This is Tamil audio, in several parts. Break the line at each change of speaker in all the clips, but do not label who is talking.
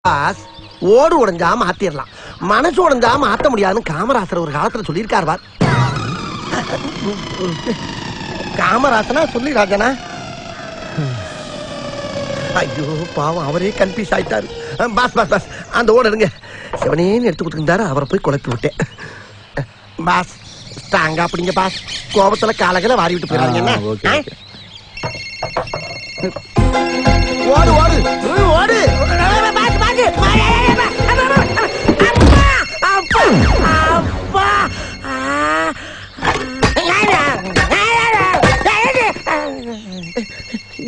பாஸ் ஓடு உடைஞ்சா மாத்திரலாம், மனசு உடைஞ்சா மாத்த முடியாதுன்னு காமராசர் ஒரு காலத்துல சொல்லியிருக்கார் பார். காமராசனா சொல்லி ராஜனா? ஐயோ பாவம், அவரே கன்ஃபியூஸ் ஆயிட்டாரு. பாஸ் பாஸ் பாஸ் அந்த ஓடு எடுங்க. சிவனேன்னு எடுத்து கொடுத்துருந்தாரு, அவரை போய் குழப்பி விட்டேன். பாஸ் ஸ்ட்ராங்கா அப்படிங்க பாஸ், கோபத்துல காலகளை வாரி விட்டு போயிடாங்க. என்ன ஓடு ஓடு ஓடு.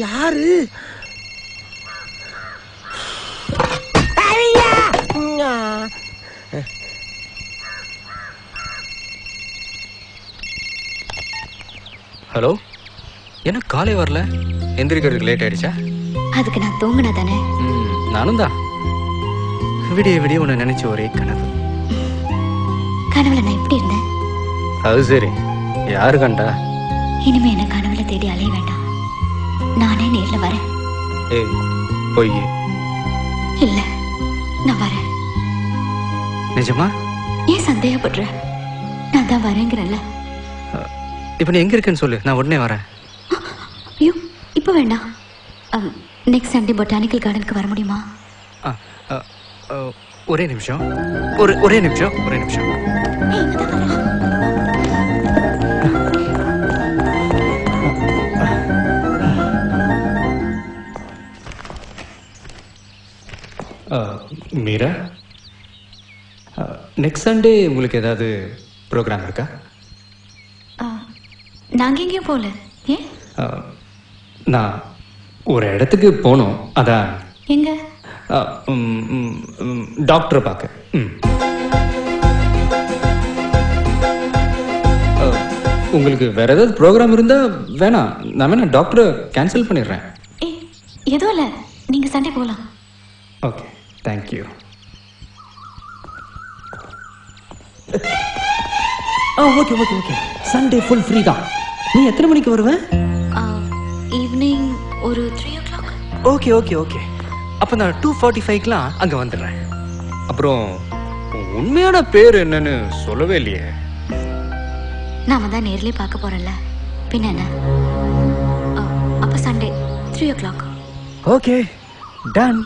யாரு?
ஹலோ, என்ன காலை வரல? எந்திரிக்கிறதுக்கு லேட் ஆயிடுச்சா?
அதுக்கு நான் தூங்கினா தானே.
நானும் தான். விடிய விடிய உன்னை நினைச்ச ஒரே கனவு.
கனவுல நான் எப்படி இருந்தேன்?
அது சரி, யாரு கண்டா?
இனிமே என்ன கனவுல தேடி அலைய வேண்டாம், நானே நேர்ல வரேன்.
ஏய் பொய்.
இல்ல, நான் வரேன்.
நிஜமா?
ஏன் சந்தேகப்படுற? நான் தான் வரேங்கிறல்ல.
இப்ப நீ எங்க இருக்குன்னு சொல்லு, நான் உடனே வரேன்.
ஐயோ இப்ப வேண்டாம். நெக்ஸ்ட் சண்டே பொட்டானிக்கல் கார்டனுக்கு வர முடியுமா?
ஒரே நிமிஷம், ஒரே நிமிஷம். மீரா, நெக்ஸ்ட் சண்டே உங்களுக்கு ஏதாவது ப்ரோக்ராம் இருக்கா?
நாங்க எங்கேயும் போல. ஏன்?
நான் ஒரு இடத்துக்கு போகணும், அதான்.
எங்க?
டாக்டரை பார்க்க. உங்களுக்கு வேற ஏதாவது ப்ரோக்ராம் இருந்தா வேணாம், நான் வேணா டாக்டரை கேன்சல் பண்ணிடுறேன்.
எதுவும் இல்ல, நீங்க சண்டே போலாம்.
Okay, thank you.
Okay okay okay, Sunday full free தான். நீ எத்தனை மணிக்கு வருவ?
ஈவினிங் ஒரு 3 o'clock.
ஓகே ஓகே ஓகே, அப்போ நான் 2:45க்குலாம் அங்கே வந்துடுறேன். அப்புறம் உண்மையான பேர் என்னன்னு சொல்லவே இல்லையே.
நாம தான் நேர்லயே பார்க்க போறோம்ல, பின்ன என்ன? அப்ப சண்டே 3 o'clock.
Okay, ton.